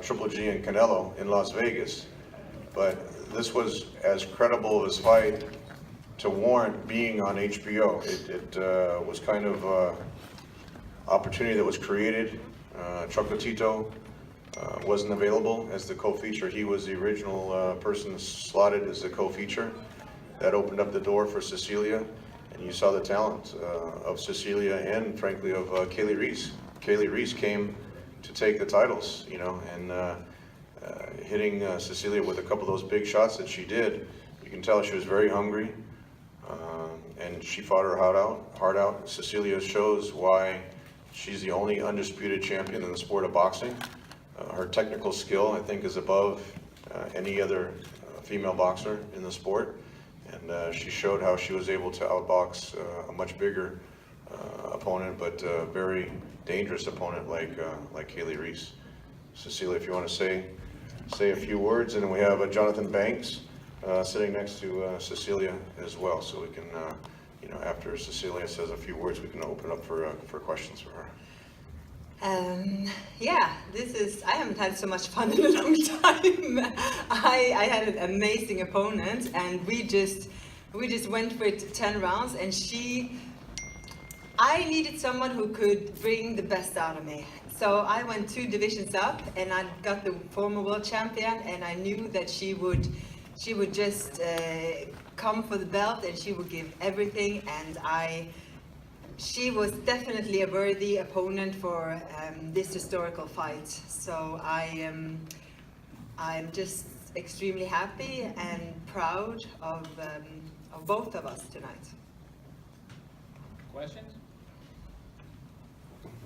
Triple G and Canelo in Las Vegas, but this was as credible of a fight to warrant being on HBO. It was kind of opportunity that was created. Chocolatito wasn't available as the co-feature. He was the original person slotted as the co-feature. That opened up the door for Cecilia, and you saw the talent of Cecilia and, frankly, of Kali Reis. Kali Reis came to take the titles, you know, and hitting Cecilia with a couple of those big shots that she did. You can tell she was very hungry, and she fought her heart out. Cecilia shows why she's the only undisputed champion in the sport of boxing. Her technical skill, I think, is above any other female boxer in the sport, and she showed how she was able to outbox a much bigger opponent, but very dangerous opponent like Kali Reis. Cecilia, if you want to say a few words, and then we have Jonathan Banks sitting next to Cecilia as well, so we can, you know, after Cecilia says a few words, we can open up for questions for her. Yeah, I haven't had so much fun in a long time. I had an amazing opponent, and we just went with 10 rounds, and I needed someone who could bring the best out of me. So I went 2 divisions up, and I got the former world champion, and I knew that she would just come for the belt, and she would give everything, and she was definitely a worthy opponent for this historical fight. So I'm just extremely happy and proud of both of us tonight. Questions?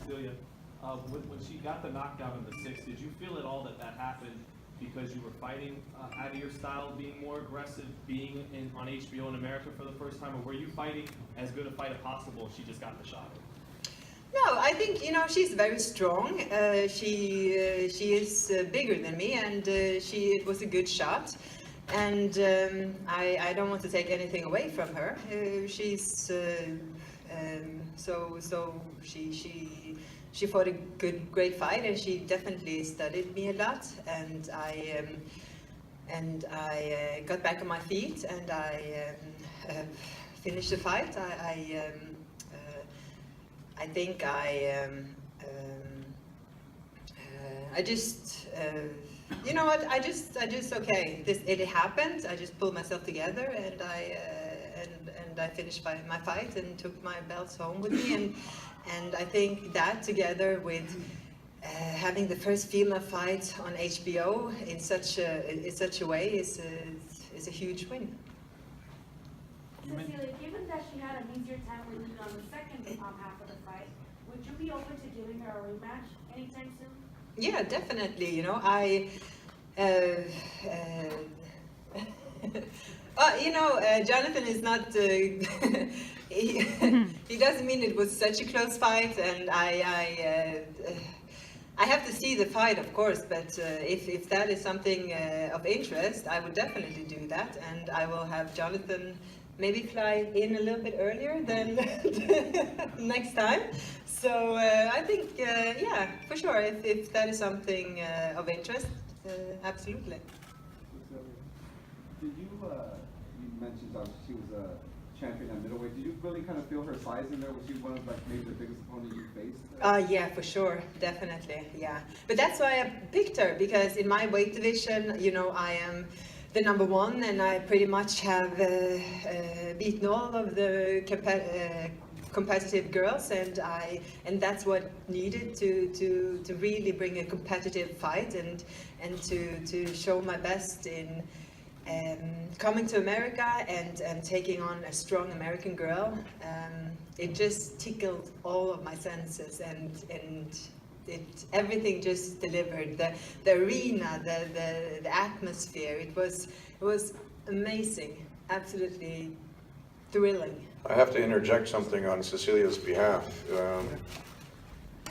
Cecilia, when she got the knockdown in the 6th, did you feel at all that happened because you were fighting out of your style, being more aggressive, being on HBO in America for the first time, or were you fighting as good a fight as possible? She just got the shot. No, I think, you know, she's very strong. She is bigger than me, and it was a good shot. And I don't want to take anything away from her. She fought a great fight, and she definitely studied me a lot. And I got back on my feet, and I finished the fight. I think I just, you know what? I just okay. It happened. I just pulled myself together, and I finished my fight and took my belts home with me. And I think that, together with having the first female fight on HBO in such a way, is a huge win. Cecilia, given that she had an easier time winning on the second half of the fight, would you be open to giving her a rematch anytime soon? Yeah, definitely. You know, Jonathan is not. He doesn't mean it was such a close fight, and I have to see the fight, of course. But if that is something of interest, I would definitely do that, and I will have Jonathan maybe fly in a little bit earlier than next time. So I think, yeah, for sure, if that is something of interest, absolutely. Did you mentioned she was a champion at middleweight. Did you really kind of feel her size in there? Was she one of maybe the biggest opponents you faced? Yeah, for sure, definitely, yeah. But that's why I picked her, because in my weight division, you know, I am the #1, and I pretty much have beaten all of the competitive girls, and that's what needed to really bring a competitive fight and to show my best in coming to America and taking on a strong American girl. It just tickled all of my senses, and everything just delivered. The arena, the atmosphere, it was amazing, absolutely thrilling. I have to interject something on Cecilia's behalf.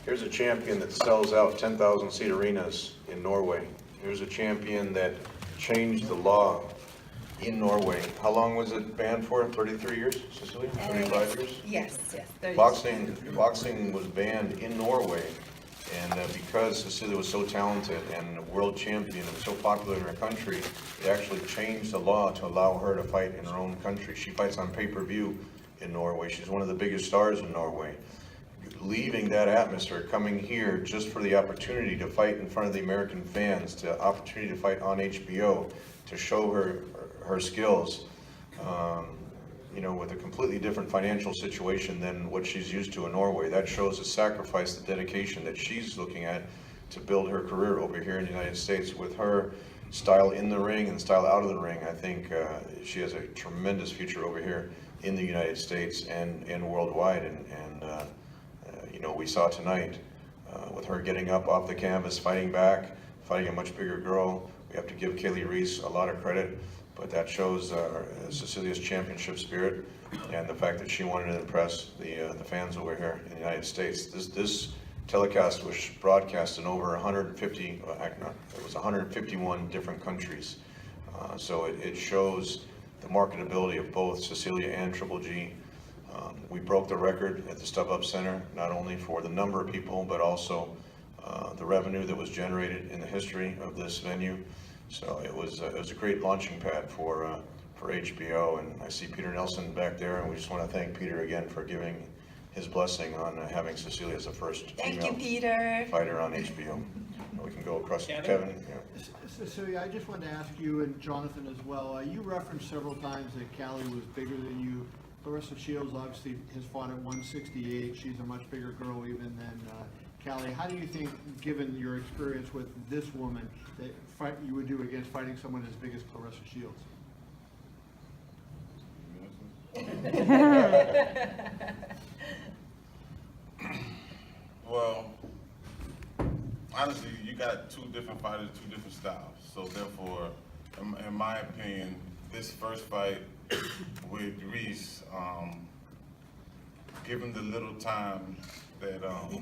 Here's a champion that sells out 10,000 seat arenas in Norway. Here's a champion that changed the law in Norway. How long was it banned for? 33 years, Cecilia? 35 years? Yes, 30 Boxing was banned in Norway And because Cecilia was so talented and a world champion and so popular in her country, it actually changed the law to allow her to fight in her own country. She fights on pay-per-view in Norway. She's one of the biggest stars in Norway. Leaving that atmosphere, coming here just for the opportunity to fight in front of the American fans, the opportunity to fight on HBO, to show her skills, you know, with a completely different financial situation than what she's used to in Norway. That shows the sacrifice, the dedication that she's looking at to build her career over here in the United States. With her style in the ring and style out of the ring, I think she has a tremendous future over here in the United States and worldwide. And you know, we saw tonight with her getting up off the canvas, fighting back, fighting a much bigger girl. We have to give Kali Reis a lot of credit, but that shows Cecilia's championship spirit and the fact that she wanted to impress the fans over here in the United States. This telecast was broadcast in over 150, it was 151 different countries. So it shows the marketability of both Cecilia and Triple G. We broke the record at the StubHub Center, not only for the number of people, but also the revenue that was generated in the history of this venue. So it was a great launching pad for HBO, and I see Peter Nelson back there, and we just want to thank Peter again for giving his blessing on having Cecilia as the first female fighter on HBO. We can go across to Kevin. Yeah. Cecilia, I just wanted to ask you and Jonathan as well. You referenced several times that Kali was bigger than you. Clarissa Shields obviously has fought at 168. She's a much bigger girl even than Kali. How do you think, given your experience with this woman, that you would do against fighting someone as big as Clarissa Shields? Well, honestly, you got two different fighters, two different styles. So therefore, in my opinion, this first fight with Reese, given the little time that I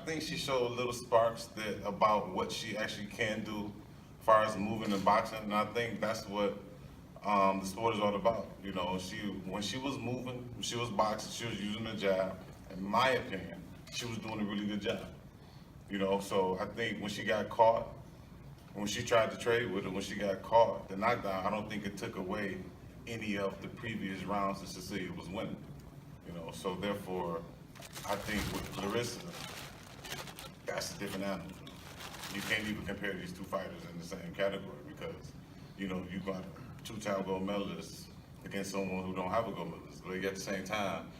think she showed little sparks about what she actually can do as far as moving and boxing, and I think that's what the sport is all about. You know, when she was moving, when she was boxing, she was using the jab. In my opinion, she was doing a really good job. You know, so I think when she got caught, when she tried to trade with her, when she got caught, the knockdown, I don't think it took away any of the previous rounds that Cecilia was winning. You know, so therefore, I think with Clarissa, that's a different animal. You can't even compare these two fighters in the same category because, you know, you got two-time gold medalists against someone who don't have a gold medalist. But at the same time,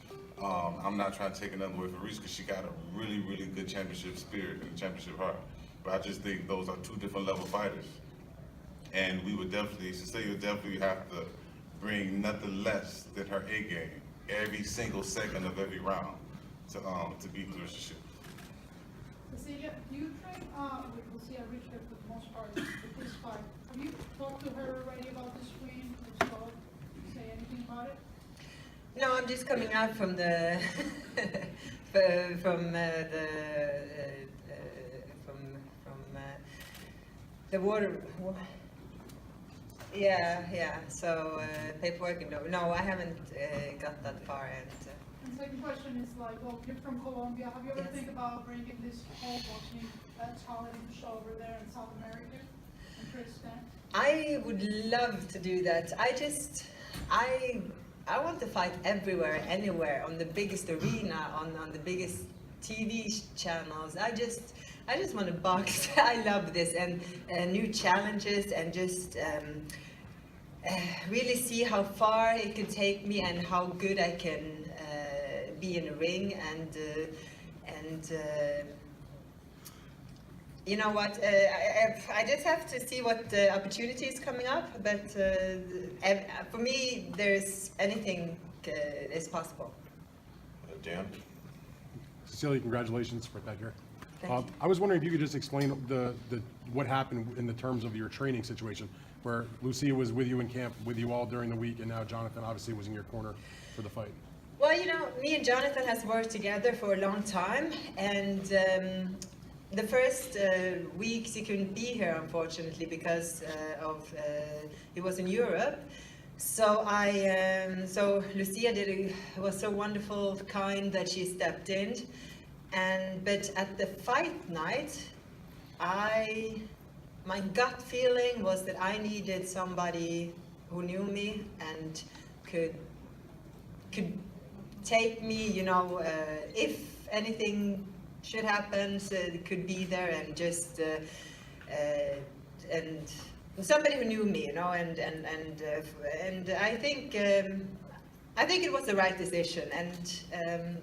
I'm not trying to take another away from Reese because she got a really, really good championship spirit and championship heart. But I just think those are two different level fighters. And we would definitely, Cecilia would definitely have to bring nothing less than her A game every single second of every round to beat Clarissa Shields. Cecilia, do you train with Lucia Richard for the most part with this fight? Have you talked to her already about this win? If so, say anything about it? No, I'm just coming out from the the water. Yeah. So paperwork. No, I haven't got that far yet. And second question is like, well, you're from Colombia. Have you ever think about bringing this whole boxing talent to show over there in South America and Cris? I would love to do that. I want to fight everywhere, anywhere, on the biggest arena, on the biggest TV channels. I just want to box. I love this and new challenges and just really see how far it can take me and how good I can be in the ring and you know what, I just have to see what opportunity is coming up, but for me, there's anything is possible. Dan? Cecilia, congratulations for that here. Thank you. I was wondering if you could just explain what happened in the terms of your training situation, where Lucia was with you in camp, with you all during the week, and now Jonathan obviously was in your corner for the fight. Well, you know, me and Jonathan has worked together for a long time, and the first weeks he couldn't be here, unfortunately, because he was in Europe. So so Lucia was so wonderful, kind that she stepped in, But at the fight night, my gut feeling was that I needed somebody who knew me and could take me, you know, if anything should happen, so it could be there and just and somebody who knew me, you know, and I think it was the right decision, and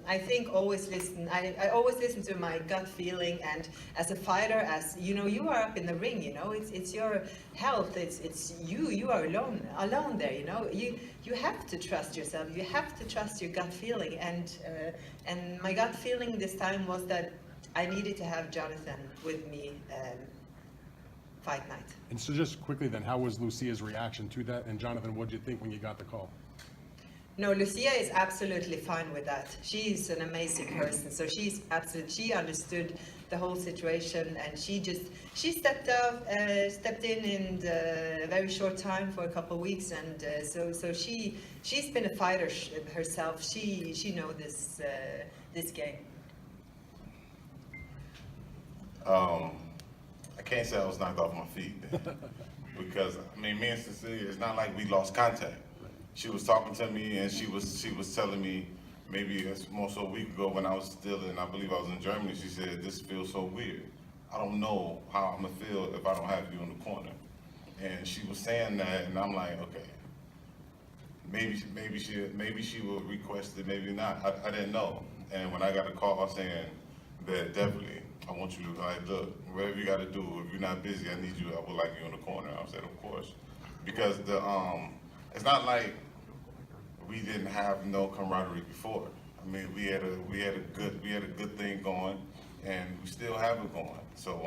I think always listen. I always listen to my gut feeling, and as a fighter, as you know, you are up in the ring. You know, it's your health. It's you. You are alone there. You know, you have to trust yourself. You have to trust your gut feeling, and my gut feeling this time was that I needed to have Jonathan with me fight night. And so just quickly then, how was Lucia's reaction to that? And Jonathan, what did you think when you got the call? No, Lucia is absolutely fine with that. She's an amazing person, so she understood the whole situation, and she stepped in a very short time for a couple of weeks, and so she's been a fighter herself. She knows this game. I can't say I was knocked off my feet because I mean, me and Cecilia, it's not like we lost contact. She was talking to me, and she was telling me maybe it's more so a week ago when I was still in, I believe I was in Germany. She said, "This feels so weird. I don't know how I'm gonna feel if I don't have you in the corner." And she was saying that, and I'm like, okay, maybe she will request it, maybe not. I didn't know. And when I got a call saying that definitely, I want you to, like, look, whatever you got to do, if you're not busy, I need you, I would like you in the corner. I said, of course, because it's not like we didn't have no camaraderie before. I mean, we had a good thing going, and we still have it going. So,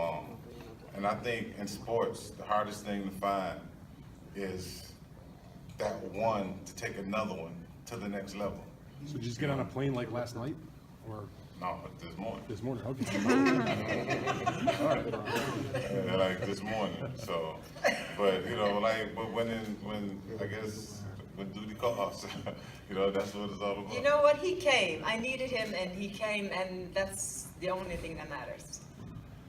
and I think in sports, the hardest thing to find is that one to take another one to the next level. So did you just get on a plane like last night, or? No, this morning. This morning, okay. All right. Yeah, like this morning. So, but you know, like, but when I guess when duty calls, you know, that's what it's all about. You know what? He came. I needed him, and he came, and that's the only thing that matters.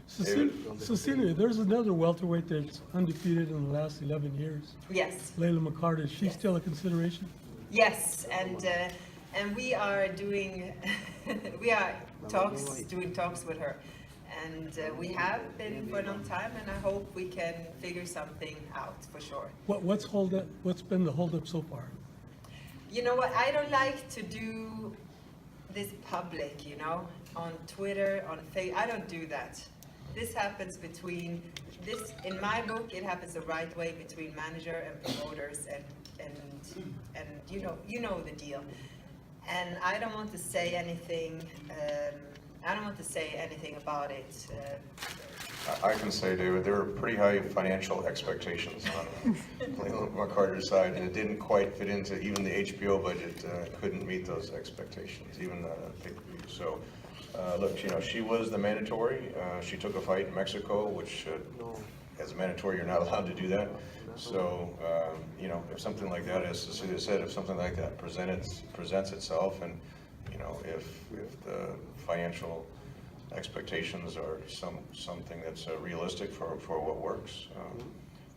Cecilia, there's another welterweight that's undefeated in the last 11 years. Yes. Layla McCarter, is she still a consideration? Yes, and we are doing doing talks with her, and we have been for a long time, and I hope we can figure something out for sure. What's been the holdup so far? You know what? I don't like to do this public, you know, on Twitter, on Facebook. I don't do that. This happens in my book, it happens the right way between manager and promoters, and you know the deal. And I don't want to say anything. I don't want to say anything about it. I can say, David, there were pretty high financial expectations on McCarter's side, and it didn't quite fit into even the HBO budget. Couldn't meet those expectations, even pay-per-view. So, look, you know, she was the mandatory. She took a fight in Mexico, which, as a mandatory, you're not allowed to do that. So, you know, if something like that, as Cecilia said, if something like that presents itself, and you know, if the financial expectations are something that's realistic for what works,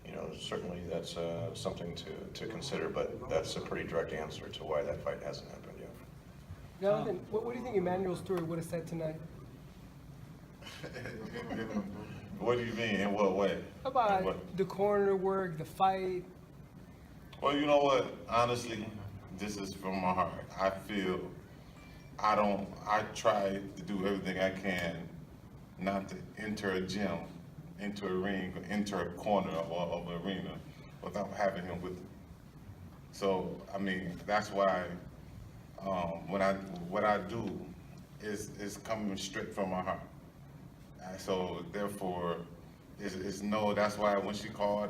you know, certainly that's something to consider. But that's a pretty direct answer to why that fight hasn't happened yet. Jonathan, what do you think Emmanuel Stewart would have said tonight? What do you mean? In what way? About the corner work, the fight. Well, you know what? Honestly, this is from my heart. I feel I try to do everything I can not to enter a gym, enter a ring, or enter a corner of an arena without having him with me. So, I mean, that's why what I do is coming straight from my heart. So therefore, that's why when she called,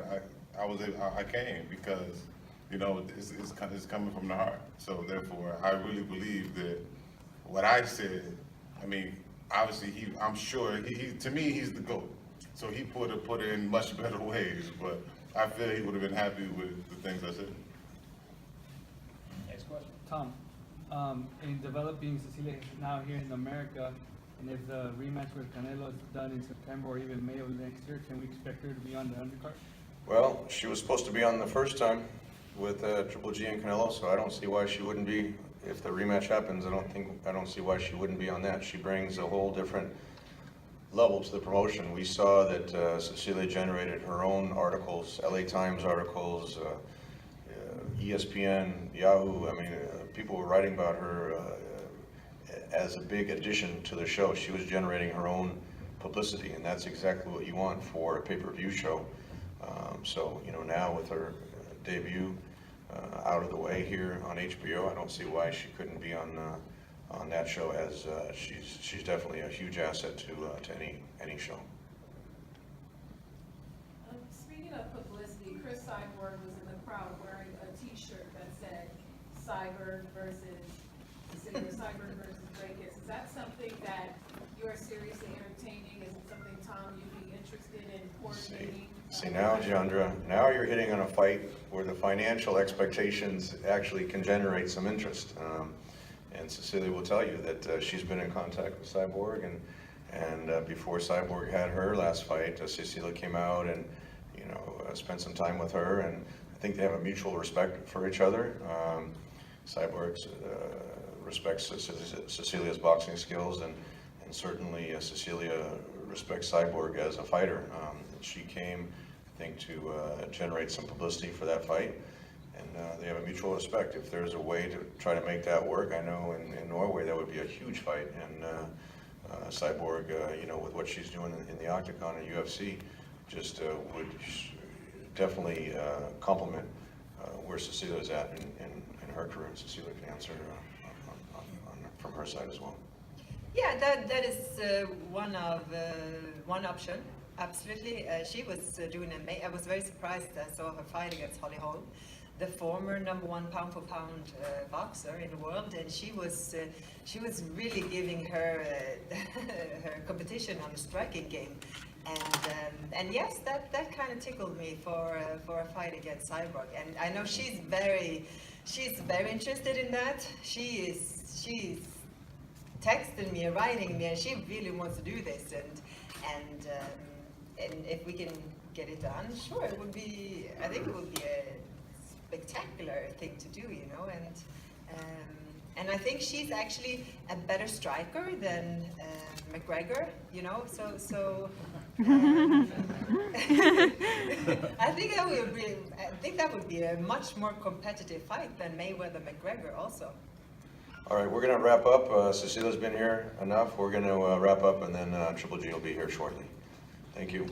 I came, because you know it's coming from the heart. So therefore, I really believe that what I said. I mean, obviously I'm sure to me he's the GOAT. So he put it in much better ways. But I feel he would have been happy with the things I said. Next question. Tom, in developing Cecilia now here in America, And if the rematch with Canelo is done in September or even May of next year, can we expect her to be on the undercard? Well, she was supposed to be on the first time with Triple G and Canelo, so I don't see why she wouldn't be. If the rematch happens, I don't see why she wouldn't be on that. She brings a whole different level to the promotion. We saw that Cecilia generated her own articles, LA Times articles, ESPN, Yahoo. I mean, people were writing about her as a big addition to the show. She was generating her own publicity, and that's exactly what you want for a pay-per-view show. So, you know, now with her debut out of the way here on HBO, I don't see why she couldn't be on that show, as she's definitely a huge asset to any show. Speaking of publicity, Cris Cyborg was in the crowd wearing a T-shirt that said Cyborg versus Braekhus. Is that something that you're seriously entertaining? Is it something, Tom, you'd be interested in coordinating? See now, Jandra, now you're hitting on a fight where the financial expectations actually can generate some interest. And Cecilia will tell you that she's been in contact with Cyborg, and before Cyborg had her last fight, Cecilia came out and, you know, spent some time with her, and I think they have a mutual respect for each other. Cyborg respects Cecilia's boxing skills, and certainly Cecilia respects Cyborg as a fighter. She came, I think, to generate some publicity for that fight, and they have a mutual respect. If there's a way to try to make that work, I know in Norway that would be a huge fight, and Cyborg, you know, with what she's doing in the Octagon and UFC, just would definitely complement where Cecilia is at in her career, and Cecilia can answer from her side as well. Yeah, that is one option. Absolutely. She was doing amazing. I was very surprised. I saw her fight against Holly Holm, the former #1 pound-for-pound boxer in the world, and she was really giving her her competition on the striking game. And yes, that kind of tickled me for a fight against Cyborg. And I know she's very interested in that. She's texting me, writing me, and she really wants to do this. And if we can get it done, sure, it would be. I think it would be a spectacular thing to do, you know. And I think she's actually a better striker than McGregor, you know. So I think that would be a much more competitive fight than Mayweather McGregor also. All right, we're going to wrap up. Cecilia's been here enough. We're going to wrap up, and then Triple G will be here shortly. Thank you.